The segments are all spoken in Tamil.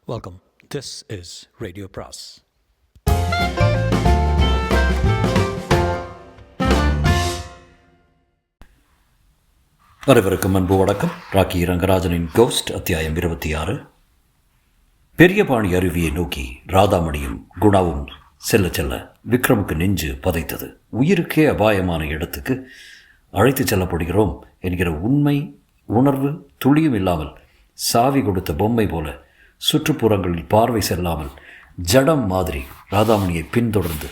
Welcome. This is Radio Pras. அனைவருக்கும் அன்பு வணக்கம். ராக்கி ரங்கராஜனின் கோஸ்ட் அத்தியாயம் 26. பெரியபாணி அருவியை நோக்கி ராதாமணியும் குணாவும் செல்ல செல்ல விக்ரமுக்கு நெஞ்சு பதைத்தது. உயிருக்கே அபாயமான இடத்துக்கு அழைத்து செல்லப்படுகிறோம் என்கிற உணர்வு துளியும் இல்லாமல் சாவி கொடுத்த பொம்மை போல சுற்றுப்புறங்களில் பார்வை செல்லாமல் ஜடம் மாதிரி ராதாமணியை பின்தொடர்ந்து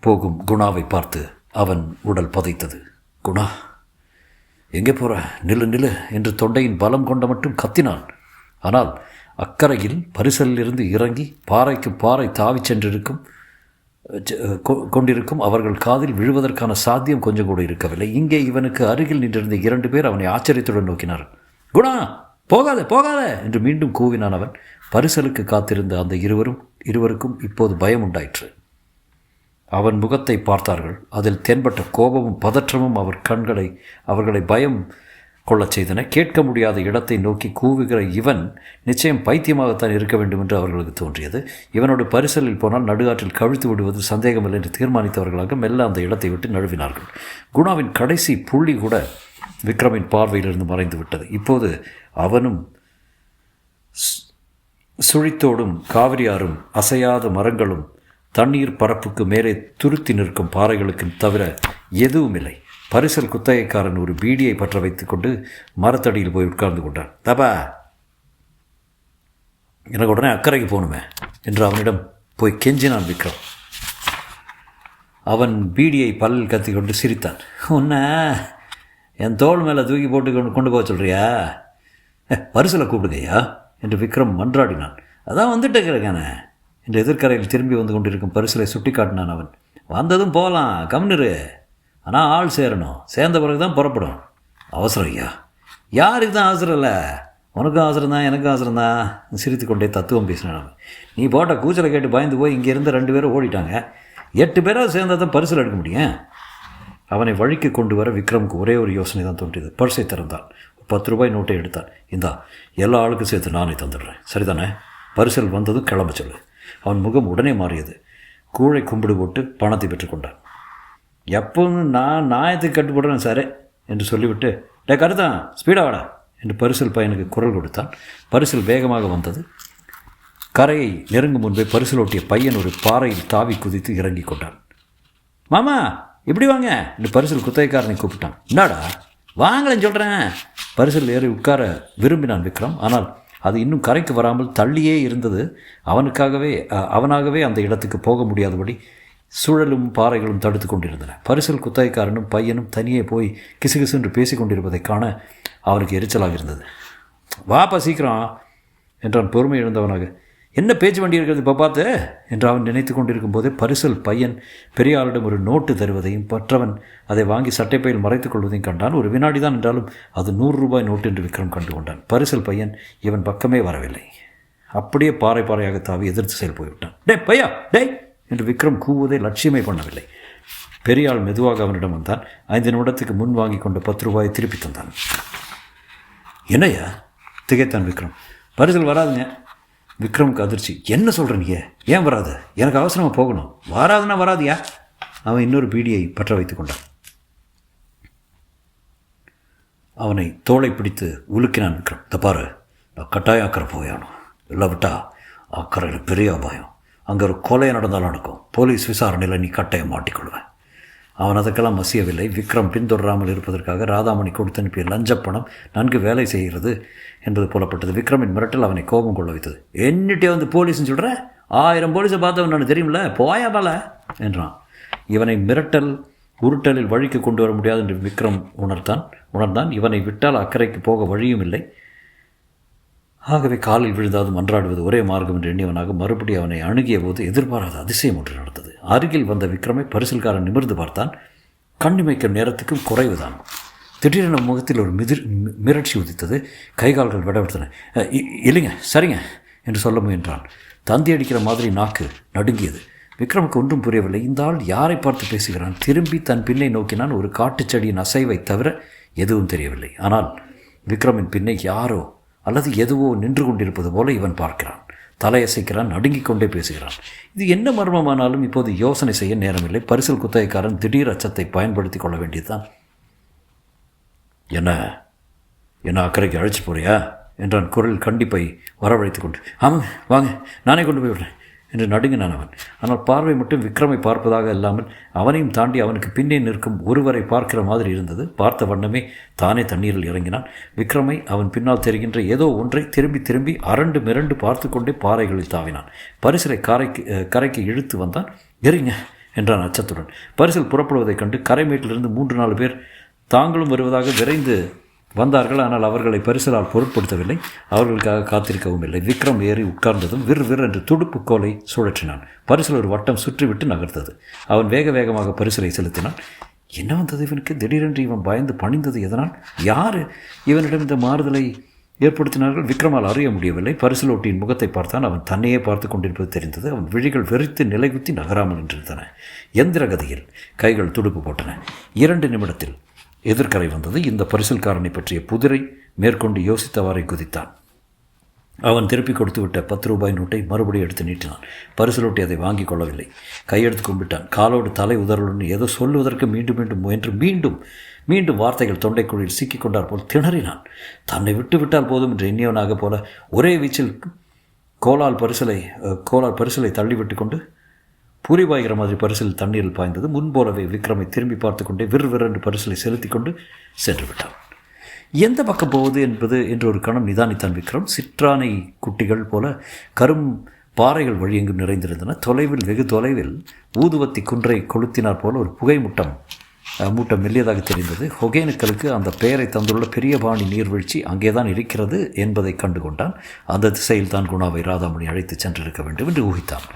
போகும் குணாவை பார்த்து அவன் உடல் பதைத்தது. குணா, எங்கே போகிற? நில்லு நில்லு என்று தொண்டையின் பலம் கொண்ட மட்டும் கத்தினான். ஆனால் அக்கறையில் பரிசலிலிருந்து இறங்கி பாறைக்கு பாறை தாவி சென்றிருக்கும் கொண்டிருக்கும் அவர்கள் காதில் விழுவதற்கான சாத்தியம் கொஞ்சம் கூட இருக்கவில்லை. இங்கே இவனுக்கு அருகில் நின்றிருந்த 2 பேர் அவனை ஆச்சரியத்துடன் நோக்கினார். குணா, போகாத போகாத என்று மீண்டும் கூவினான் அவன். பரிசலுக்கு காத்திருந்த அந்த இருவருக்கும் இப்போது பயம் உண்டாயிற்று. அவன் முகத்தை பார்த்தார்கள். அதில் தென்பட்ட கோபமும் பதற்றமும் அவர்களை பயம் கொள்ளச் செய்தன. கேட்க முடியாத இடத்தை நோக்கி கூவுகிற இவன் நிச்சயம் பைத்தியமாகத்தான் இருக்க வேண்டும் என்று அவர்களுக்கு தோன்றியது. இவனோடு பரிசலில் போனால் நடுகாற்றில் கவிழ்த்து விடுவது சந்தேகமில்லை என்று தீர்மானித்தவர்களாக மெல்ல அந்த இடத்தை விட்டு நழுவினார்கள். குணாவின் கடைசி புள்ளி கூட விக்ரமின் பார்வையிலிருந்து மறைந்து விட்டது. இப்போது அவனும் சுழித்தோடும் காவிரியாரும் அசையாத மரங்களும் தண்ணீர் பரப்புக்கு மேலே துருத்தி நிற்கும் பாறைகளுக்கு தவிர எதுவும் இல்லை. பரிசல் குத்தகைக்காரன் ஒரு பீடியை பற்ற வைத்துக் கொண்டு மரத்தடியில் போய் உட்கார்ந்து கொண்டான். தபா, எனக்கு உடனே அக்கறைக்கு போகணுமே என்று அவனிடம் போய் கெஞ்சினான் விக்ரம். அவன் பீடியை பல்லில் கத்தி கொண்டு சிரித்தான். உன்னை என் தோள் மேலே தூக்கி போட்டு கொண்டு போக சொல்கிறியா? பரிசலை கூப்பிடுங்கய்யா என்று விக்ரம் மன்றாடினான். அதான் வந்துட்டு இருக்கிறேன் என்று எதிர்கரையில் திரும்பி வந்து கொண்டிருக்கும் பரிசலை சுட்டி காட்டினான் அவன். வந்ததும் போகலாம், கம்னிரு. ஆனால் ஆள் சேரணும். சேர்ந்த பிறகு தான் புறப்படும். அவசரம் ஐயா. யாருக்கு தான் அவசரம் இல்லை? உனக்கும் அவசரம் தான், எனக்கும் அவசரம் தான் சிரித்து கொண்டே தத்துவம் பேசினான் அவன். நீ போட்ட கூச்சலை கேட்டு பயந்து போய் இங்கே இருந்த 2 பேரும் ஓடிட்டாங்க. 8 பேராக சேர்ந்தால் தான் பரிசல் எடுக்க முடியும். அவனை வழிக்கு கொண்டு வர விக்ரமுக்கு ஒரே ஒரு யோசனை தான் தோன்றியது. பர்ஸை திறந்தான். 10 ரூபாய் நோட்டை எடுத்தான். இந்தா, எல்லா ஆளுக்கும் சேர்த்து நானே தந்துடுறேன், சரிதானே? பரிசல் வந்ததும் கிளம்ப சொல்லு. அவன் முகம் உடனே மாறியது. கூழை கும்பிடு போட்டு பணத்தை பெற்றுக்கொண்டான். எப்பவும் நான் நாயத்துக்கு கட்டுப்படுறேன் சாரே என்று சொல்லிவிட்டு, டே கருத்தான், ஸ்பீடாக வாடா என்று பரிசல் பையனுக்கு குரல் கொடுத்தான். பரிசல் வேகமாக வந்தது. கரையை நெருங்கும் முன்பே பரிசல் ஓட்டிய பையன் ஒரு பாறையில் தாவி குதித்து இறங்கி கொண்டான். மாமா, இப்படி வாங்க என்று பரிசல் குத்தகைக்காரனை கூப்பிட்டான். என்னடா வாங்கலன்னு சொல்கிறேன். பரிசல் ஏறி உட்கார விரும்பினான் விக்ரம். ஆனால் அது இன்னும் கரைக்கு வராமல் தள்ளியே இருந்தது. அவனாகவே அந்த இடத்துக்கு போக முடியாதபடி சுழலும் பாறைகளும் தடுத்து கொண்டிருந்தன. பரிசல் குத்தகைக்காரனும் பையனும் தனியே போய் கிசுகிசு என்று பேசி கொண்டிருப்பதை காண அவனுக்கு எரிச்சலாக இருந்தது. வாப்பா சீக்கிரம் என்றான் பொறுமை இழந்தவனாக. என்ன பேச்சு வண்டி இருக்கிறது இப்போ பார்த்து என்று அவன் நினைத்து கொண்டிருக்கும் போதே பரிசல் பையன் பெரிய ஆளிடம் ஒரு நோட்டு தருவதையும் மற்றவன் அதை வாங்கி சட்டைப்பையில் மறைத்துக் கொள்வதையும் கண்டான். ஒரு வினாடி தான் என்றாலும் அது 100 ரூபாய் நோட்டு என்று விக்ரம் கண்டு கொண்டான். பரிசல் பையன் இவன் பக்கமே வரவில்லை. அப்படியே பாறையாக தாவி எதிர்த்து செயல் போய்விட்டான். டே பையா, டே என்று விக்ரம் கூவுவதை லட்சியமே பண்ணவில்லை. பெரியாள் மெதுவாக அவனிடம் வந்தான். 5 நிமிடத்துக்கு முன் வாங்கி கொண்ட 10 ரூபாயை திருப்பி தந்தான். என்னையா திகைத்தான் விக்ரம். பரிசல் வராதுங்க. விக்ரமுக்கு அதிர்ச்சி. என்ன சொல்கிற நீ? ஏன் வராது? எனக்கு அவசரமாக போகணும். வராதுன்னா வராதியா? அவன் இன்னொரு பீடியை பற்ற வைத்துக் கொண்டான். அவனை தோளை பிடித்து உலுக்கினான் விக்ரம். தப்பாரு, நான் கட்டாயம் அக்கறை போயானோ, இல்லை விட்டா அக்கறையில் பெரிய அபாயம். அங்கே ஒரு கொலை நடந்தாலும் நடக்கும். போலீஸ் விசாரணையில் நீ கட்டாயம் மாட்டிக்கொள்வேன். அவன் அதற்கெல்லாம் மசியவில்லை. விக்ரம் பின்தொடராமல் இருப்பதற்காக ராதாமணி கொடுத்து அனுப்பிய லஞ்சப்பணம் நன்கு வேலை செய்கிறது என்பது புலப்பட்டது. விக்ரமின் மிரட்டல் அவனை கோபம் கொள்ள வைத்தது. என்னிட்டே வந்து போலீஸ்ன்னு சொல்கிற? 1000 போலீஸை பார்த்தவன் நான் தெரியுமில்ல, போயா பால என்றான். இவனை உருட்டலில் வழிக்கு கொண்டு வர முடியாது என்று விக்ரம் உணர்ந்தான். இவனை விட்டால் அக்கறைக்கு போக வழியும் இல்லை. ஆகவே காலில் விழுந்தாது மன்றாடுவது ஒரே மார்க்கம் என்று எண்ணியவனாக மறுபடியும் அவனை அணுகிய போது எதிர்பாராத அதிசயம் ஒன்று நடந்தது. அருகில் வந்த விக்ரமை பரிசல்காரன் நிமிர்ந்து பார்த்தான். கண்ணிமைக்கும் நேரத்துக்கும் குறைவுதான். திடீரென முகத்தில் ஒரு மிரட்சி உதித்தது. கைகால்கள் விடவிடுத்தன. இல்லைங்க, சரிங்க என்று சொல்ல முயன்றான். தந்தி அடிக்கிற மாதிரி நாக்கு நடுங்கியது. விக்ரமுக்கு ஒன்றும் புரியவில்லை. இந்த ஆள் யாரை பார்த்து பேசுகிறான்? திரும்பி தன் பின்னை நோக்கினான். ஒரு காட்டுச்செடியின் அசைவை தவிர எதுவும் தெரியவில்லை. ஆனால் விக்ரமின் பின்னை யாரோ அல்லது எதுவோ நின்று கொண்டிருப்பது போல இவன் பார்க்கிறான். தலையசைக்கிறான், நடுங்கிக் கொண்டே பேசுகிறான். இது என்ன மர்மமானாலும் இப்போது யோசனை செய்ய நேரமில்லை. பரிசல் குத்தகைக்காரன் திடீர் அச்சத்தை பயன்படுத்தி கொள்ள வேண்டியதுதான். என்ன அக்கறைக்கு அழைச்சி போறியா என்றான் குரல் கண்டிப்பை வரவழைத்து கொண்டு. ஆமாங்க, வாங்க, நானே கொண்டு போய் விடுறேன் என்று நடுங்கினான் அவன். ஆனால் பார்வை மட்டும் விக்ரமை பார்ப்பதாக இல்லாமல் அவனையும் தாண்டி அவனுக்கு பின்னே நிற்கும் ஒருவரை பார்க்கிற மாதிரி இருந்தது. பார்த்த வண்ணமே தானே தண்ணீரில் இறங்கினான். விக்ரமை அவன் பின்னால் தெரிகின்ற ஏதோ ஒன்றை திரும்பி திரும்பி அரண்டு மிரண்டு பார்த்து கொண்டே பாறைகளில் தாவினான். பரிசலை கரைக்கு இழுத்து வந்தான். எறிங்க என்றான் அச்சத்துடன். பரிசல் புறப்படுவதைக் கண்டு கரைமேட்டிலிருந்து 3-4 பேர் தாங்களும் வருவதாக விரைந்து வந்தார்கள். ஆனால் அவர்களை பரிசலால் பொருட்படுத்தவில்லை, அவர்களுக்காக காத்திருக்கவும் இல்லை. விக்ரம் ஏறி உட்கார்ந்ததும் விர் என்று துடுப்பு கோலை சுழற்றினான். பரிசல் ஒரு வட்டம் சுற்றிவிட்டு நகர்த்தது. அவன் வேக வேகமாக பரிசலை செலுத்தினான். என்ன வந்தது இவனுக்கு? திடீரென்று இவன் பயந்து பணிந்தது எதனால்? யார் இவனிடம் இந்த மாறுதலை ஏற்படுத்தினார்கள்? விக்ரமால் அறிய முடியவில்லை. பரிசலோட்டியின் முகத்தை பார்த்தான். அவன் தன்னையே பார்த்து கொண்டிருப்பது தெரிந்தது. அவன் விழிகள் வெறித்து நிலைகுத்தி நகராமல் நின்றிருந்தன. எந்திரகதியில் கைகள் துடுப்பு போட்டன. 2 நிமிடத்தில் எதிர்கரை வந்தது. இந்த பரிசல்காரனை பற்றிய புதிரை மேற்கொண்டு யோசித்தவாறே குதித்தான். அவன் திருப்பி கொடுத்துவிட்ட 10 ரூபாய் நோட்டை மறுபடியும் எடுத்து நீட்டினான். பரிசலோட்டி அதை வாங்கி கொள்ளவில்லை. கையெடுத்து கும்பிட்டான். காலோடு தலை உதறலுடன் ஏதோ சொல்லுவதற்கு மீண்டும் முயன்று மீண்டும் வார்த்தைகள் தொண்டைக்குழியில் சிக்கிக் கொண்டார் போல் திணறினான். தன்னை விட்டால் போதும் என்று எண்ணியவனாக போல ஒரே வீச்சில் கோலால் பரிசலை தள்ளிவிட்டு கொண்டு பூரிபாய்கிற மாதிரி பரிசல் தண்ணீரில் பாய்ந்தது. முன்போலவே விக்ரமை திரும்பி பார்த்து கொண்டே விறுவிறென்று பரிசலை செலுத்தி கொண்டு சென்று விட்டான். எந்த பக்கம் போவது என்று ஒரு கணம் நிதானித்தான் விக்ரம். சிற்றானை குட்டிகள் போல கரும் பாறைகள் வழியெங்கும் நிறைந்திருந்தன. வெகு தொலைவில் ஊதுவத்தி குன்றை கொளுத்தினார் போல ஒரு புகை மூட்டம் மெல்லியதாக தெரிந்தது. ஒகேனக்கலுக்கு அந்த பெயரை தந்துள்ள பெரியபாணி நீர்வீழ்ச்சி அங்கேதான் இருக்கிறது என்பதை கண்டு கொண்டான். அந்த திசையில் தான் குணாவை ராதாமணி அழைத்து சென்றிருக்க வேண்டும் என்று ஊகித்தான்.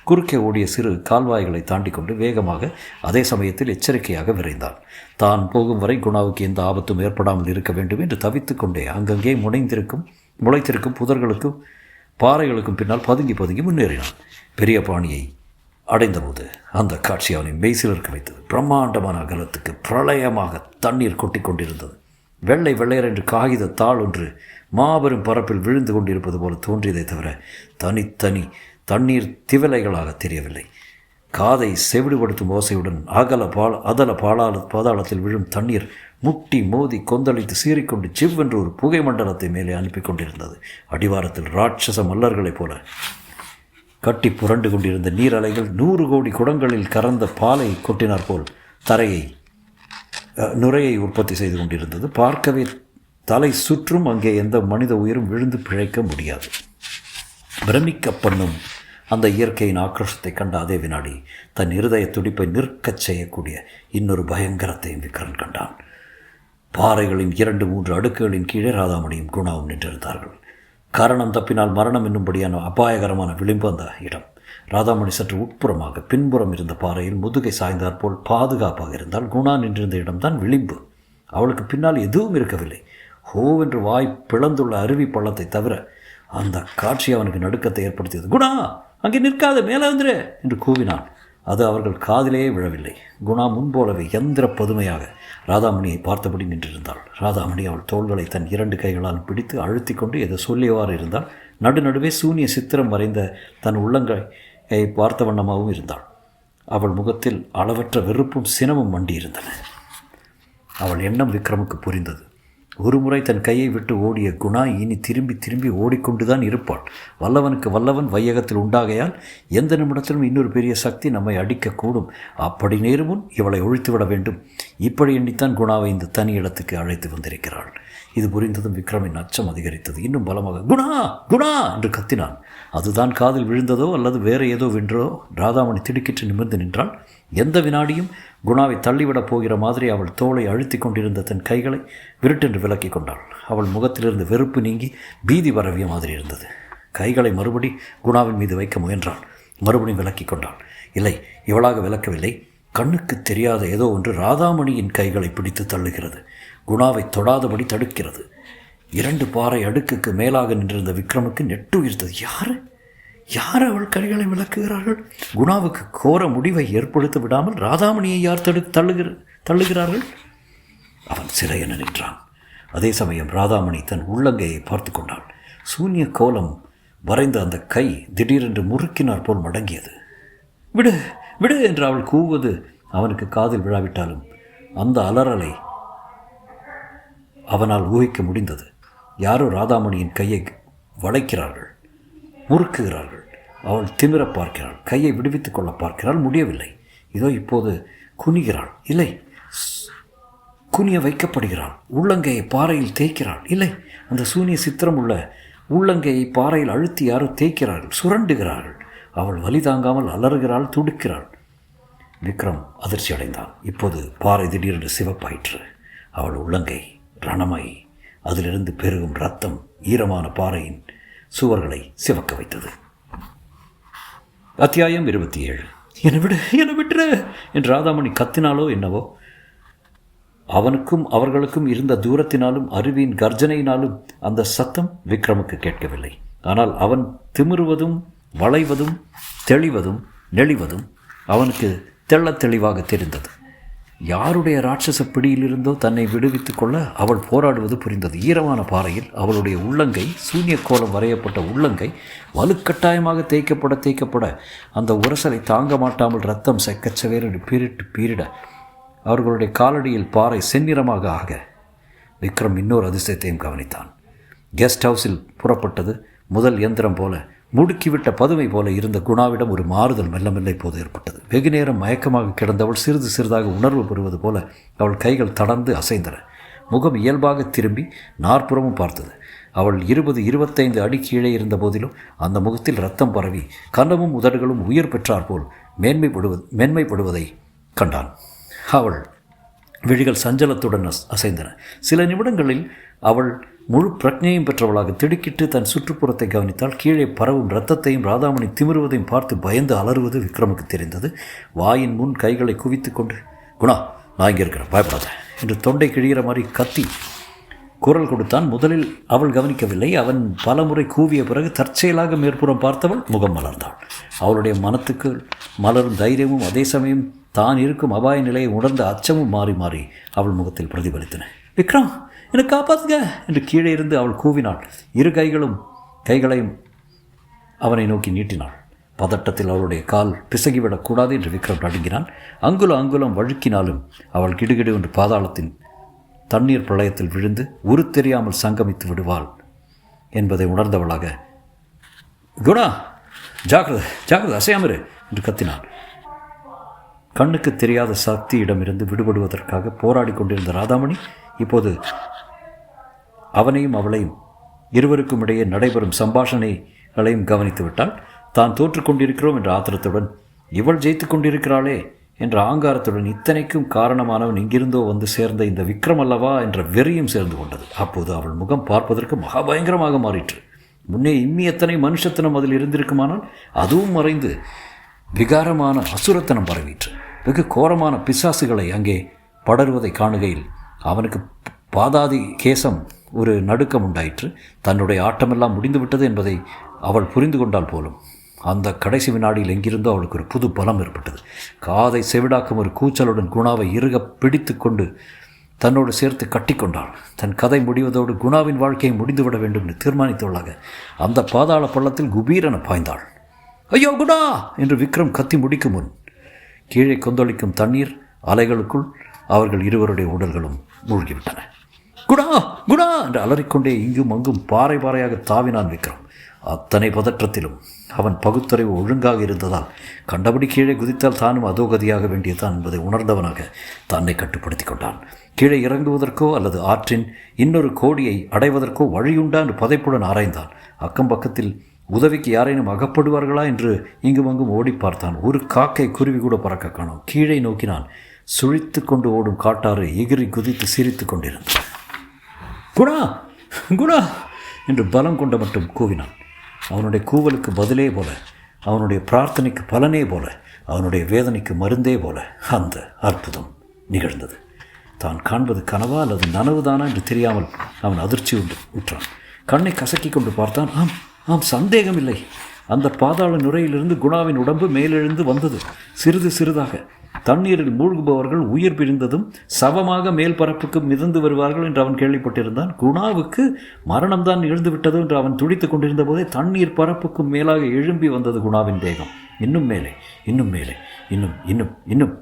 குறுக்கே ஓடிய சிறு கால்வாய்களை தாண்டி கொண்டு வேகமாக அதே சமயத்தில் எச்சரிக்கையாக விரைந்தான். தான் போகும் வரை குணாவுக்கு எந்த ஆபத்தும் ஏற்படாமல் இருக்க வேண்டும் என்று தவித்து கொண்டே அங்கங்கே முளைத்திருக்கும் புதர்களுக்கும் பாறைகளுக்கும் பின்னால் பதுங்கி முன்னேறினான். பெரிய பாணியை அடைந்தபோது அந்த காட்சி அவனை மெய்சிலிருக்க வைத்தது. பிரம்மாண்டமான அகலத்துக்கு பிரளயமாக தண்ணீர் கொட்டி கொண்டிருந்தது. வெள்ளையர் என்று காகித தாள் ஒன்று மாபெரும் பரப்பில் விழுந்து கொண்டிருப்பது போல தோன்றியதை தவிர தனித்தனி தண்ணீர் திவலைகளாக தெரியவில்லை. காதை செவிடுபடுத்தும் ஓசையுடன் பாதாளத்தில் விழும் தண்ணீர் முட்டி மோதி கொந்தளித்து சீறிக்கொண்டு சிவ்வென்று ஒரு புகை மண்டலத்தை மேலே அனுப்பி கொண்டிருந்தது. அடிவாரத்தில் ராட்சச மல்லர்களைப் போல கட்டி புரண்டு கொண்டிருந்த நீரலைகள் 100 கோடி குடங்களில் கறந்த பாலை கொட்டினார் போல் நுரையை உற்பத்தி செய்து கொண்டிருந்தது. பார்க்கவே தலை சுற்றும். அங்கே எந்த மனித உயிரும் விழுந்து பிழைக்க முடியாது. பிரமிக்க பண்ணும் அந்த இயற்கையின் ஆக்ரோஷத்தை கண்ட அதே வினாடி தன் இருதய துடிப்பை நிற்கச் செய்யக்கூடிய இன்னொரு பயங்கரத்தையும் விக்ரன் கண்டான். பாறைகளின் 2-3 அடுக்குகளின் கீழே ராதாமணியும் குணாவும் நின்றிருந்தார்கள். காரணம் தப்பினால் மரணம் என்னும்படியான அபாயகரமான விளிம்பு அந்த இடம். ராதாமணி சற்று உட்புறமாக பின்புறம் இருந்த பாறையில் முதுகை சாய்ந்தாற் போல் பாதுகாப்பாக இருந்தால், குணா நின்றிருந்த இடம்தான் விளிம்பு. அவளுக்கு பின்னால் எதுவும் இருக்கவில்லை. ஹோவென்று வாய் பிளந்துள்ள அருவி பள்ளத்தை தவிர அந்த காட்சி அவனுக்கு நடுக்கத்தை ஏற்படுத்தியது. குணா, அங்கே நிற்காத, மேலே வந்துரு என்று கூவினான். அது அவர்கள் காதிலேயே விழவில்லை. குணா முன்போலவே எந்திர பதுமையாக ராதாமணியை பார்த்தபடி நின்றிருந்தாள். ராதாமணி அவள் தோள்களை தன் 2 கைகளால் பிடித்து அழுத்தி கொண்டு எதை சொல்லியவாறு இருந்தாள். நடுவே சூனிய சித்திரம் வரைந்த தன் உள்ளங்கையை பார்த்த வண்ணமாகவும் இருந்தாள். அவள் முகத்தில் அளவற்ற வெறுப்பும் சினமும் மண்டியிருந்தன. அவள் எண்ணம் விக்ரமுக்கு புரிந்தது. ஒரு முறை தன் கையை விட்டு ஓடிய குணா இனி திரும்பி ஓடிக்கொண்டுதான் இருப்பாள். வல்லவனுக்கு வல்லவன் வையகத்தில் உண்டாகையால் எந்த நிமிடத்திலும் இன்னொரு பெரிய சக்தி நம்மை அடிக்கக்கூடும். அப்படி நேருமுன் இவளை ஒழித்துவிட வேண்டும். இப்படி எண்ணித்தான் குணாவை இந்த தனி இடத்துக்கு அழைத்து வந்திருக்கிறாள். இது புரிந்ததும் விக்ரமின் அச்சம் அதிகரித்தது. இன்னும் பலமாக குணா குணா என்று கத்தினான். அதுதான் காதில் விழுந்ததோ அல்லது வேறு ஏதோ வென்றோ ராதாமணி திடுக்கிட்டு நிமிர்ந்து நின்றாள். எந்த வினாடியும் குணாவை தள்ளிவிடப் போகிற மாதிரி அவள் தோளை அழுத்தி கொண்டிருந்த தன் கைகளை விருட்டென்று விலக்கி கொண்டாள். அவள் முகத்திலிருந்து வெறுப்பு நீங்கி பீதி பரவிய மாதிரி இருந்தது. கைகளை மறுபடி குணாவின் மீது வைக்க முயன்றாள். மறுபடியும் விலக்கி கொண்டாள். இல்லை, இவளாக விலக்கவில்லை. கண்ணுக்கு தெரியாத ஏதோ ஒன்று ராதாமணியின் கைகளை பிடித்து தள்ளுகிறது. குணாவை தொடாதபடி தடுக்கிறது. 2 பாறை அடுக்குக்கு மேலாக நின்றிருந்த விக்ரமுக்கு நெட்டுயிர்த்தது. யார் அவள் கைகளை விளக்குகிறார்கள்? குணாவுக்கு கோர முடிவை ஏற்படுத்த விடாமல் ராதாமணியை யார் தள்ளுகிறார்கள்? அவன் சிறையென நின்றான். அதே சமயம் ராதாமணி தன் உள்ளங்கையை பார்த்து கொண்டாள். சூன்ய கோலம் வரைந்த அந்த கை திடீரென்று முறுக்கினார் போல் மடங்கியது. விடு விடு என்று அவள் கூவது அவனுக்கு காதில் விழாவிட்டாலும் அந்த அலறலை அவனால் ஊகிக்க முடிந்தது. யாரோ ராதாமணியின் கையை வளைக்கிறார்கள், முறுக்குகிறார்கள். அவள் திமிர பார்க்கிறாள், கையை விடுவித்துக் கொள்ள பார்க்கிறாள், முடியவில்லை. இதோ இப்போது குனிகிறாள், இல்லை, குனிய வைக்கப்படுகிறாள். உள்ளங்கையை பாறையில் தேய்க்கிறாள், இல்லை, அந்த சூனிய சித்திரம் உள்ள உள்ளங்கையை பாறையில் அழுத்தி யாரோ தேய்க்கிறார்கள், சுரண்டுகிறார்கள். அவள் வலி தாங்காமல் அலறுகிறாள், துடிக்கிறாள். விக்ரம் அதிர்ச்சி அடைந்தான். இப்போது பாறை திடீரென்று சிவப்பாயிற்று. அவள் உள்ளங்கை ரணமாய் அதிலிருந்து பெருகும் ரத்தம் ஈரமான பாறையின் சுவர்களை சிவக்க வைத்தது. அத்தியாயம் 27. என்னை விடு, என்னை விட்டுரு என்று ராதாமணி கத்தினாலோ என்னவோ. அவனுக்கும் அவர்களுக்கும் இருந்த தூரத்தினாலும் அருவியின் கர்ஜனையினாலும் அந்த சத்தம் விக்ரமுக்கு கேட்கவில்லை. ஆனால் அவன் திமிருவதும் வளைவதும் தெளிவதும் நெளிவதும் அவனுக்கு தெள்ளத் தெளிவாக தெரிந்தது. யாருடைய ராட்சச பிடியிலிருந்தோ தன்னை விடுவித்துக் கொள்ள அவள் போராடுவது புரிந்தது. ஈரமான பாறையில் அவளுடைய உள்ளங்கை, சூன்ய கோலம் வரையப்பட்ட உள்ளங்கை வலுக்கட்டாயமாக தேய்க்கப்பட அந்த உரசலை தாங்க மாட்டாமல் ரத்தம் செக்கச்சவேறு பீரிட அவர்களுடைய காலடியில் பாறை செந்நிறமாக ஆக விக்ரம் இன்னொரு அதிசயத்தையும் கவனித்தான். கெஸ்ட் ஹவுஸில் புறப்பட்டது முதல் இயந்திரம் போல, முடுக்கிவிட்ட பதுமை போல இருந்த குணாவிடம் ஒரு மாறுதல் மெல்ல மெல்ல இப்போது ஏற்பட்டது. வெகு நேரம் மயக்கமாக கிடந்தவள் சிறிது சிறிதாக உணர்வு பெறுவது போல அவள் கைகள் தடர்ந்து அசைந்தன. முகம் இயல்பாக திரும்பி நாற்புறமும் பார்த்தது. அவள் 20-25 அடி கீழே இருந்த போதிலும் அந்த முகத்தில் ரத்தம் பரவி கன்னமும் உதடுகளும் உயிர் பெற்றாற்போல் மென்மைப்படுவதை கண்டான். அவள் விழிகள் சஞ்சலத்துடன் அசைந்தன. சில நிமிடங்களில் அவள் முழு பிரக்ஞையும் பெற்றவளாக திடுக்கிட்டு தன் சுற்றுப்புறத்தை கவனித்தால் கீழே பரவும் இரத்தத்தையும் ராதாமணி திமிருவதையும் பார்த்து பயந்து அலறுவது விக்ரமுக்கு தெரிந்தது. வாயின் முன் கைகளை குவித்து கொண்டு, குணா, நான் இங்கே இருக்கிறேன், பயப்படாத என்று தொண்டை கிழிகிற மாதிரி கத்தி குரல் கொடுத்தான். முதலில் அவள் கவனிக்கவில்லை. அவன் பலமுறை கூவிய பிறகு தற்செயலாக மேற்புறம் பார்த்தவள் முகம் மலர்ந்தாள். அவளுடைய மனத்துக்கு மலரும் தைரியமும் அதே சமயம் தான் இருக்கும் அபாய நிலையை உணர்ந்த அச்சமும் மாறி மாறி அவள் முகத்தில் பிரதிபலித்தன. விக்ரம், எனக்கு காப்பாத்துங்க என்று கீழே இருந்து அவள் கூவினாள். இரு கைகளையும் அவனை நோக்கி நீட்டினாள். பதட்டத்தில் அவளுடைய கால் பிசகிவிடக்கூடாது என்று விக்ரம் நடுங்கினான். அங்குலம் வழுக்கினாலும் அவள் கிடுகிடு என்று பாதாளத்தின் தண்ணீர் பிரளயத்தில் விழுந்து உரு தெரியாமல் சங்கமித்து விடுவாள் என்பதை உணர்ந்தவளாக, குணா, ஜாக்கிரதை, அசையாமரு என்று கத்தினான். கண்ணுக்கு தெரியாத சக்தியிடமிருந்து விடுபடுவதற்காக போராடி கொண்டிருந்த ராதாமணி இப்போது அவனையும் அவளையும் இருவருக்கும் இடையே நடைபெறும் சம்பாஷணைகளையும் கவனித்து விட்டாள். தான் தோற்று கொண்டிருக்கிறோம் என்ற ஆத்திரத்துடன், இவள் ஜெயித்து கொண்டிருக்கிறாளே என்ற ஆங்காரத்துடன், இத்தனைக்கும் காரணமானவன் இங்கிருந்தோ வந்து சேர்ந்த இந்த விக்ரம் அல்லவா என்ற வெறியும் சேர்ந்து கொண்டது. அப்போது அவள் முகம் பார்ப்பதற்கு மகாபயங்கரமாக மாறிற்று. முன்னே இம்மி எத்தனை மனுஷத்தனம் அதில் இருந்திருக்குமானால் அதுவும் மறைந்து விகாரமான அசுரத்தனம் பரவிற்று. வெகு கோரமான பிசாசுகளை அங்கே படருவதை காணுகையில் அவனுக்கு பாதாதி கேசம் ஒரு நடுக்கம் உண்டாயிற்று. தன்னுடைய ஆட்டமெல்லாம் முடிந்துவிட்டது என்பதை அவள் புரிந்து கொண்டால் போலும். அந்த கடைசி வினாடியில் எங்கிருந்தோ அவளுக்கு ஒரு புது பலம் ஏற்பட்டது. காதை செவிடாக்கும் ஒரு கூச்சலுடன் குணாவை இறுக பிடித்து கொண்டு தன்னோடு சேர்த்து கட்டிக்கொண்டாள். தன் கதை முடிவதோடு குணாவின் வாழ்க்கையை முடிந்துவிட வேண்டும் என்று தீர்மானித்தவளாக அந்த பாதாள பள்ளத்தில் குபீரென பாய்ந்தாள். ஐயோ குணா என்று விக்ரம் கத்தி முடிக்கும் முன் கீழே கொந்தளிக்கும் தண்ணீர் அலைகளுக்குள் அவர்கள் இருவருடைய உடல்களும் மூழ்கிவிட்டன. குணா என்று அலறிக்கொண்டே இங்கும் அங்கும் பாறையாக தாவினான் விக்ரம். அத்தனை பதற்றத்திலும் அவன் பகுத்தறிவு ஒழுங்காக இருந்ததால் கண்டபடி கீழே குதித்தால் தானும் அதோகதியாக வேண்டியதான் என்பதை உணர்ந்தவனாக தன்னை கட்டுப்படுத்தி கொண்டான். கீழே இறங்குவதற்கோ அல்லது ஆற்றின் இன்னொரு கோடியை அடைவதற்கோ வழியுண்டா என்று பதைப்புடன் ஆராய்ந்தான். அக்கம் பக்கத்தில் உதவிக்கு யாரேனும் அகப்படுவார்களா என்று இங்குமங்கும் ஓடி பார்த்தான். ஒரு காக்கை குருவி கூட பறக்க காணோம். கீழே நோக்கினான். சுழித்து கொண்டு ஓடும் காட்டாறு எகிரி குதித்து சிரித்து கொண்டிருந்தான். குணா என்று பலம் கொண்ட மட்டும் கூவினான். அவனுடைய கூவலுக்கு பதிலே போல, அவனுடைய பிரார்த்தனைக்கு பலனே போல, அவனுடைய வேதனைக்கு மருந்தே போல அந்த அற்புதம் நிகழ்ந்தது. தான் காண்பது கனவா அல்லது நனவுதானா என்று தெரியாமல் அவன் அதிர்ச்சி உற்றான். கண்ணை கசக்கி கொண்டு பார்த்தான். ஆம், சந்தேகமில்லை. அந்த பாதாள நுரையிலிருந்து குணாவின் உடம்பு மேலெழுந்து வந்தது. சிறிது சிறிதாக தண்ணீரில் மூழ்குபவர்கள் உயிர் பிரிந்ததும் சவமாக மேல் பரப்புக்கு மிதந்து வருவார்கள் என்று அவன் கேள்விப்பட்டிருந்தான். குணாவுக்கு மரணம்தான் நிகழ்ந்துவிட்டது என்று அவன் துடித்துக் கொண்டிருந்த போதே தண்ணீர் பரப்புக்கும் மேலாக எழும்பி வந்தது குணாவின் தேகம். இன்னும் மேலே, இன்னும் மேலே, இன்னும் இன்னும் இன்னும்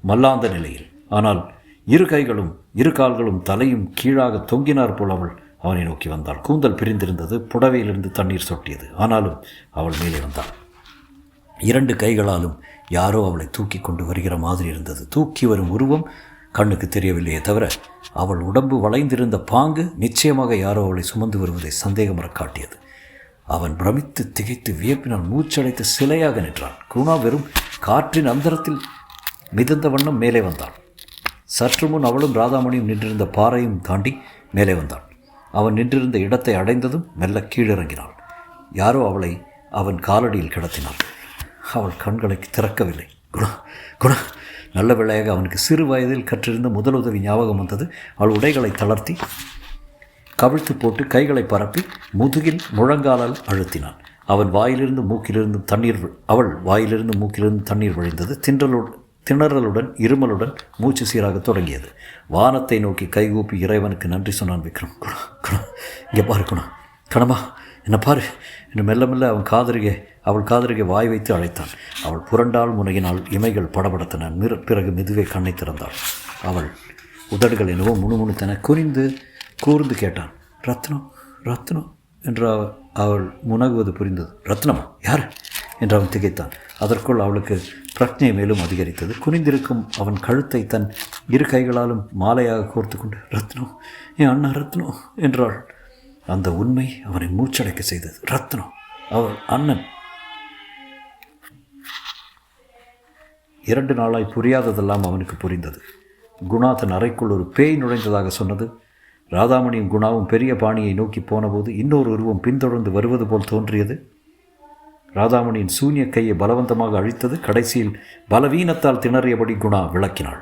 மல்லாந்த நிலையில். ஆனால் இரு கைகளும் இரு கால்களும் தலையும் கீழாக தொங்கினார் போல் அவள் அவனை நோக்கி வந்தாள். கூந்தல் பிரிந்திருந்தது, புடவையிலிருந்து தண்ணீர் சொட்டியது. ஆனாலும் அவள் மேலே வந்தாள். இரண்டு கைகளாலும் யாரோ அவளை தூக்கி கொண்டு வருகிற மாதிரி இருந்தது. தூக்கி வரும் உருவம் கண்ணுக்கு தெரியவில்லையே தவிர அவள் உடம்பு வளைந்திருந்த பாங்கு நிச்சயமாக யாரோ அவளை சுமந்து வருவதை சந்தேகமற காட்டியது. அவன் பிரமித்து திகைத்து வியப்பினால் மூச்சடைத்து சிலையாக நின்றான். குணா வெறும் காற்றின் அந்தரத்தில் மிதந்த வண்ணம் மேலே வந்தாள். சற்று முன் அவளும் ராதாமணியும் நின்றிருந்த பாறையும் தாண்டி மேலே வந்தாள். அவன் நின்றிருந்த இடத்தை அடைந்ததும் மெல்ல கீழிறங்கினாள். யாரோ அவளை அவன் காலடியில் கிடத்தினாள். அவள் கண்களை திறக்கவில்லை. குணா குணா நல்ல வேளையாக அவனுக்கு சிறு வயதில் கற்றிருந்த முதலுதவி ஞாபகம் வந்தது. அவள் உடைகளை தளர்த்தி கவிழ்த்து போட்டு கைகளை பரப்பி முதுகில் முழங்காலால் அழுத்தினான். அவள் வாயிலிருந்து மூக்கிலிருந்து தண்ணீர் வழிந்தது. திணறலுடன் இருமலுடன் மூச்சு சீராக தொடங்கியது. வானத்தை நோக்கி கைகூப்பி இறைவனுக்கு நன்றி சொன்னான் விக்ரம். குணா குணா இங்கே பாரு குணா, கணமா என்ன பாரு என்று மெல்ல மெல்ல அவள் காதருகே வாய் வைத்து அழைத்தான். அவள் புரண்டால் முனையினால் இமைகள் படபடத்தன. பிறகு மெதுவே கண்ணை திறந்தாள். அவள் உதடுகள் என்னவோ முணுமுணுத்தன. கூர்ந்து கேட்டான், ரத்னம் ரத்னம் என்று அவள் முனகுவது புரிந்தது. ரத்னமா? யார் என்று அவன் திகைத்தான். அதற்குள் அவளுக்கு பிரக்ஞை மேலும் அதிகரித்தது. குனிந்திருக்கும் அவன் கழுத்தை தன் இரு கைகளாலும் மாலையாக கோர்த்து கொண்டு, ரத்னம், என் அண்ணா ரத்னம் என்றாள். அந்த உண்மை அவனை மூச்சடைக்க செய்தது. ரத்னம், அவள் அண்ணன். 2 நாளாய் புரியாததெல்லாம் அவனுக்கு புரிந்தது. குணா தன் அறைக்குள் ஒரு பேய் நுழைந்ததாக சொன்னது. ராதாமணியும் குணாவும் பெரிய பாணியை நோக்கி போனபோது இன்னொரு உருவம் பின்தொடர்ந்து வருவது போல் தோன்றியது. ராதாமணியின் சூன்ய கையை பலவந்தமாக அழித்தது. கடைசியில் பலவீனத்தால் திணறியபடி குணா விளக்கினாள்.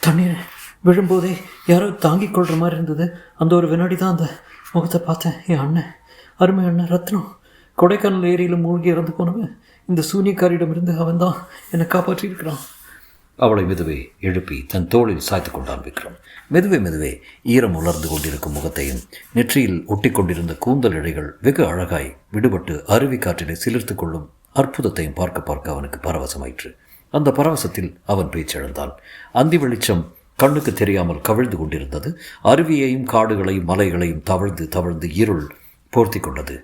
தண்ணீர் விழும்போதே யாரோ தாங்கிக் கொள்கிற மாதிரி இருந்தது. அந்த ஒரு வினாடி தான் அந்த முகத்தை பார்த்தேன். என் அண்ணன், அருமை அண்ணன் ரத்னம், கொடைக்கானல் ஏரியில் மூழ்கி இறந்து போனவன். இந்த சூனியக்காரியிடமிருந்து அவன் தான் என்னை காப்பாற்றியிருக்கிறான். அவளை மெதுவே எழுப்பி தன் தோளில் சாய்த்து கொண்டான் விக்ரம். மெதுவே ஈரம் உலர்ந்து கொண்டிருக்கும் முகத்தையும் நெற்றியில் ஒட்டி கொண்டிருந்த கூந்தல் இழைகள் வெகு அழகாய் விடுபட்டு அருவி காற்றினை சிலிர்த்து கொள்ளும் அற்புதத்தையும் பார்க்க அவனுக்கு பரவசமாயிற்று. அந்த பரவசத்தில் அவன் பேச்செழுந்தான். அந்தி வெளிச்சம் கண்ணுக்கு தெரியாமல் கவிழ்ந்து கொண்டிருந்தது. அருவியையும் காடுகளையும் மலைகளையும் தவழ்ந்து இருள் போர்த்தி கொண்டது.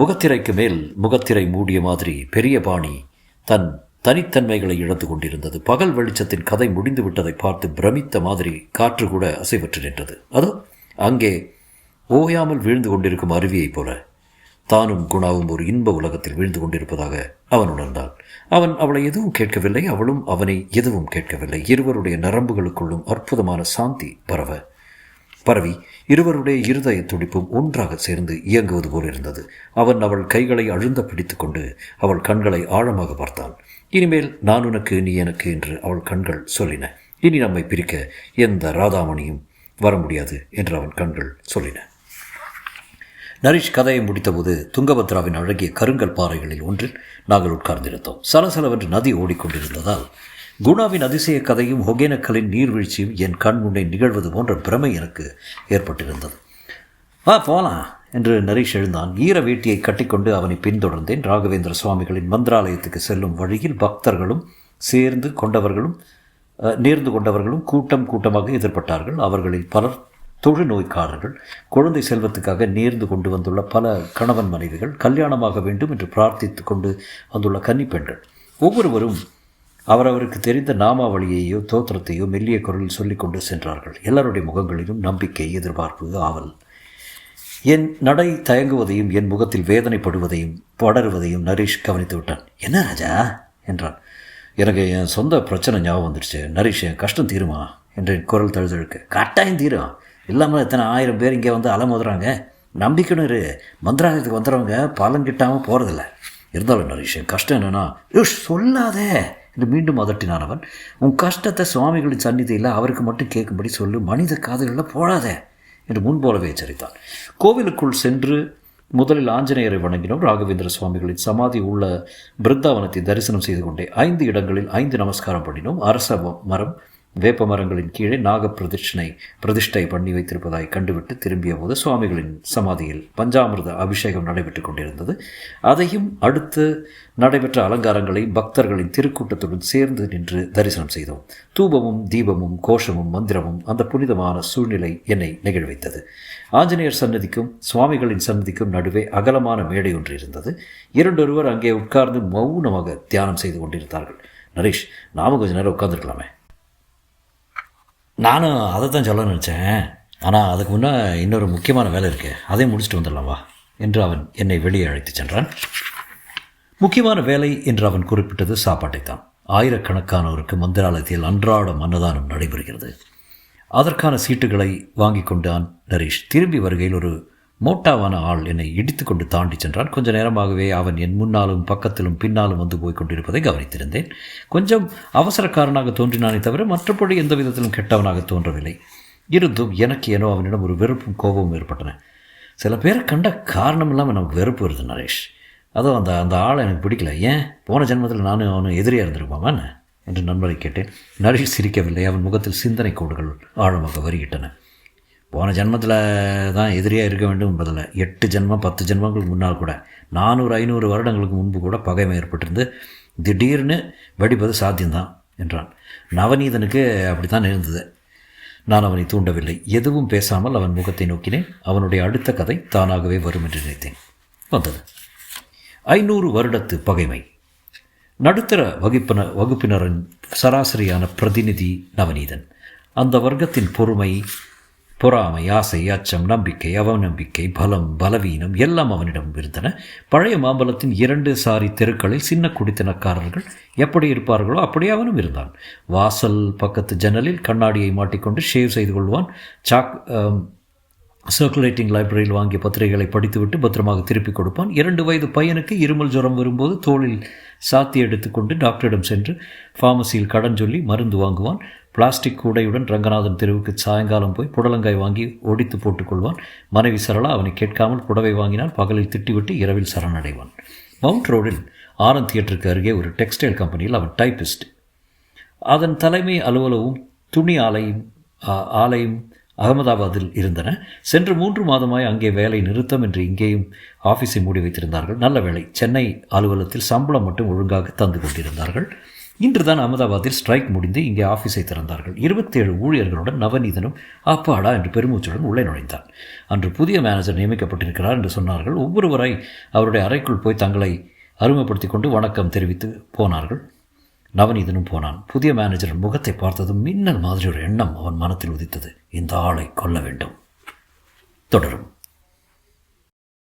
முகத்திரைக்கு மேல் முகத்திரை மூடிய மாதிரி பெரிய பாணி தன் தனித்தன்மைகளை இழந்து கொண்டிருந்தது. பகல் வெளிச்சத்தின் கதை முடிந்து விட்டதை பார்த்து பிரமித்த மாதிரி காற்று கூட அசைவற்று நின்றது. அதோ அங்கே ஓயாமல் வீழ்ந்து கொண்டிருக்கும் அருவியைப் போல தானும் குணாவும் ஒரு இன்ப உலகத்தில் வீழ்ந்து கொண்டிருப்பதாக அவன் உணர்ந்தான். அவன் அவளை எதுவும் கேட்கவில்லை, அவளும் அவனை எதுவும் கேட்கவில்லை. இருவருடைய நரம்புகளுக்குள்ளும் அற்புதமான சாந்தி பரவி இருவருடைய இருதய துடிப்பும் ஒன்றாக சேர்ந்து இயங்குவது போல் இருந்தது. அவன் அவள் கைகளை அழுந்த பிடித்து கொண்டு அவள் கண்களை ஆழமாக பார்த்தான். இனிமேல் நான் உனக்கு, நீ எனக்கு என்று அவள் கண்கள் சொல்லின. இனி நம்மை பிரிக்க எந்த ராதாமணியும் வர முடியாது என்று அவன் கண்கள் சொல்லின. நரேஷ் கதையை முடித்தபோது துங்கபத்ராவின் அழகிய கருங்கல் பாறைகளில் ஒன்றில் நாங்கள் உட்கார்ந்திருந்தோம். சலசலவென்று நதி ஓடிக்கொண்டிருந்ததால் குணாவின் அதிசய கதையும் ஒகேனக்கலின் நீர்வீழ்ச்சியும் என் கண் முன்னே நிகழ்வது போன்ற பிரமை எனக்கு ஏற்பட்டிருந்தது. வா போலாம் என்று நரேஷ் எழுந்தான். ஈர வேட்டியை கட்டிக்கொண்டு அவனை பின்தொடர்ந்தேன். ராகவேந்திர சுவாமிகளின் மந்திராலயத்துக்கு செல்லும் வழியில் பக்தர்களும் நேர்ந்து கொண்டவர்களும் கூட்டமாக எதிர்பட்டார்கள். அவர்களில் பலர் தொழுநோய்க்காரர்கள், குழந்தை செல்வத்துக்காக நேர்ந்து கொண்டு வந்துள்ள பல கணவன் மனைவிகள், கல்யாணமாக வேண்டும் என்று பிரார்த்தித்து கொண்டு வந்துள்ள கன்னிப்பெண்கள். ஒவ்வொருவரும் அவரவருக்கு தெரிந்த நாமாவளியையோ தோத்திரத்தையோ மெல்லிய குரலில் சொல்லிக்கொண்டு சென்றார்கள். எல்லாருடைய முகங்களிலும் நம்பிக்கை, எதிர்பார்ப்பு, ஆவல். என் நடை தயங்குவதையும் என் முகத்தில் வேதனைப்படுவதையும் படருவதையும் நரேஷ் கவனித்து விட்டான். என்ன ராஜா என்றான். எனக்கு என் சொந்த பிரச்சனை ஞாபகம் வந்துடுச்சு. நரேஷ், என் கஷ்டம் தீருமா என்று என் குரல் தழுதழுக்க. கட்டாயம் தீரும். இல்லாமல் எத்தனை 1000 பேர் இங்கே வந்து அலமோதுறாங்க. நம்பிக்கணும் இரு. மந்திராலயத்துக்கு வந்துடுறவங்க பலன் கிட்டாமல் போகிறதில்ல. இருந்தாலும் நரேஷ், என் கஷ்டம் என்னென்னா, சொல்லாதே என்று மீண்டும் அதட்டினான் அவன். உன் கஷ்டத்தை சுவாமிகளின் சந்நிதியில் அவருக்கு மட்டும் கேட்கும்படி சொல்லு, மனித காதுகளில் போடாதே என்று முன்போலவே எச்சரித்தான். கோவிலுக்குள் சென்று முதலில் ஆஞ்சநேயரை வணங்கினோம். ராகவேந்திர சுவாமிகளின் சமாதி உள்ள பிருந்தாவனத்தை தரிசனம் செய்து கொண்டே 5 இடங்களில் 5 நமஸ்காரம் பண்ணினோம். அரச மரம் வேப்ப மரங்களின் கீழே பிரதிஷ்டை பண்ணி வைத்திருப்பதாய் கண்டுவிட்டு திரும்பிய போது சுவாமிகளின் சமாதியில் பஞ்சாமிர்த அபிஷேகம் நடைபெற்றுக் கொண்டிருந்தது. அதையும் அடுத்து நடைபெற்ற அலங்காரங்களை பக்தர்களின் திருக்கூட்டத்துடன் சேர்ந்து நின்று தரிசனம் செய்தோம். தூபமும் தீபமும் கோஷமும் மந்திரமும் அந்த புனிதமான சூழ்நிலை என்னை நெகிழ்வைத்தது. ஆஞ்சநேயர் சன்னதிக்கும் சுவாமிகளின் சன்னதிக்கும் நடுவே அகலமான மேடை ஒன்று இருந்தது. இரண்டொருவர் அங்கே உட்கார்ந்து மௌனமாக தியானம் செய்து கொண்டிருந்தார்கள். நரேஷ், நாமும் கொஞ்சம் நேரம் உட்கார்ந்துருக்கலாமே. நானும் அதை தான் சொல்ல நினச்சேன். ஆனால் அதுக்கு முன்னே இன்னொரு முக்கியமான வேலை இருக்குது, அதையும் முடிச்சுட்டு வந்துடலாமா என்று அவன் என்னை வெளியே அழைத்து சென்றான். முக்கியமான வேலை என்று அவன் குறிப்பிட்டது சாப்பாட்டை தான். ஆயிரக்கணக்கானோருக்கு மந்திராலயத்தில் அன்றாடம் அன்னதானம் நடைபெறுகிறது. அதற்கான சீட்டுகளை வாங்கி கொண்டான் நரேஷ். திரும்பி வருகையில் ஒரு மோட்டாவான ஆள் என்னை இடித்து கொண்டு தாண்டி சென்றான். கொஞ்ச நேரமாகவே அவன் என் முன்னாலும் பக்கத்திலும் பின்னாலும் வந்து போய் கொண்டிருப்பதை கவனித்திருந்தேன். கொஞ்சம் அவசரக்காரனாக தோன்றினானே தவிர மற்றபடி எந்த விதத்திலும் கெட்டவனாக தோன்றவில்லை. இருந்தும் எனக்கு ஏனோ அவனிடம் ஒரு வெறுப்பும் கோபமும் ஏற்பட்டன. சில பேரை கண்ட காரணம் இல்லாமல் நமக்கு வெறுப்பு வருது நரேஷ். அதோ அந்த அந்த ஆளை எனக்கு பிடிக்கல. ஏன் போன ஜென்மத்தில் நானும் அவனு எதிரியாக இருந்திருப்பாமான்னு என்று நண்பரை கேட்டேன். நரேஷ் சிரிக்கவில்லை. அவன் முகத்தில் சிந்தனை கோடுகள் ஆழமாக வருகிட்டன. போன ஜென்மத்தில் தான் எதிரியாக இருக்க வேண்டும் என்பதில் 8 ஜென்மம் 10 ஜென்மங்களுக்கு முன்னால் கூட 400-500 வருடங்களுக்கு முன்பு கூட பகைமை ஏற்பட்டிருந்து திடீர்னு வெடிப்பது சாத்தியம்தான் என்றான். நவநீதனுக்கு அப்படித்தான் இருந்தது. நான் அவனை தூண்டவில்லை. எதுவும் பேசாமல் அவன் முகத்தை நோக்கினேன். அவனுடைய அடுத்த கதை தானாகவே வரும் என்று நினைத்தேன். வந்தது. 500 வருடத்து பகைமை. நடுத்தர வகுப்பினரின் சராசரியான பிரதிநிதி நவநீதன். அந்த வர்க்கத்தின் பொறாமை, ஆசை, அச்சம், நம்பிக்கை, அவநம்பிக்கை, பலம், பலவீனம் எல்லாம் அவனிடம் இருந்தன. பழைய மாம்பலத்தின் 2 சாரி தெருக்களில் சின்ன குடித்தனக்காரர்கள் எப்படி இருப்பார்களோ அப்படியே அவனும் இருந்தான். வாசல் பக்கத்து ஜன்னலில் கண்ணாடியை மாட்டிக்கொண்டு ஷேவ் செய்து கொள்வான். சர்க்குலேட்டிங் லைப்ரரியில் வாங்கிய பத்திரிகைகளை படித்துவிட்டு பத்திரமாக திருப்பிக் கொடுப்பான். 2 வயது பையனுக்கு இருமல் ஜுரம் வரும்போது தோளில் சாத்தி எடுத்துக்கொண்டு டாக்டரிடம் சென்று ஃபார்மசியில் கடன் சொல்லி மருந்து வாங்குவான். பிளாஸ்டிக் கூடையுடன் ரங்கநாதன் தெருவுக்கு சாயங்காலம் போய் புடலங்காய் வாங்கி ஒடித்து போட்டுக்கொள்வான். மனைவி சரளா அவனை கேட்காமல் புடவை வாங்கினால் பகலில் திட்டிவிட்டு இரவில் சரணடைவான். மவுண்ட் ரோடில் ஆனந்த் தியேட்டருக்கு அருகே ஒரு டெக்ஸ்டைல் கம்பெனியில் அவன் டைப்பிஸ்ட். அதன் தலைமை அலுவலகமும் துணி ஆலையும் அகமதாபாத்தில் இருந்தன. சென்று 3 மாதமாய் அங்கே வேலை நிறுத்தம் என்று இங்கேயும் ஆஃபீஸை மூடி வைத்திருந்தார்கள். நல்ல வேலை, சென்னை அலுவலகத்தில் சம்பளம் மட்டும் ஒழுங்காக தந்து கொண்டிருந்தார்கள். இன்று தான் அகமதாபாத்தில் ஸ்ட்ரைக் முடிந்து இங்கே ஆஃபீஸை திறந்தார்கள். 27 ஊழியர்களுடன் நவநீதனும் அப்பாடா என்று பெருமூச்சுடன் உள்ளே நுழைந்தான். அன்று புதிய மேனேஜர் நியமிக்கப்பட்டிருக்கிறார் என்று சொன்னார்கள். ஒவ்வொருவரை அவருடைய அறைக்குள் போய் தங்களை அறிமுகப்படுத்தி கொண்டு வணக்கம் தெரிவித்து போனார்கள். நவநீதனும் போனான். புதிய மேனேஜர் முகத்தை பார்த்ததும் மின்னல் மாதிரி ஒரு எண்ணம் அவன் மனத்தில் உதித்தது. இந்த ஆளை கொல்ல வேண்டும். தொடரும்.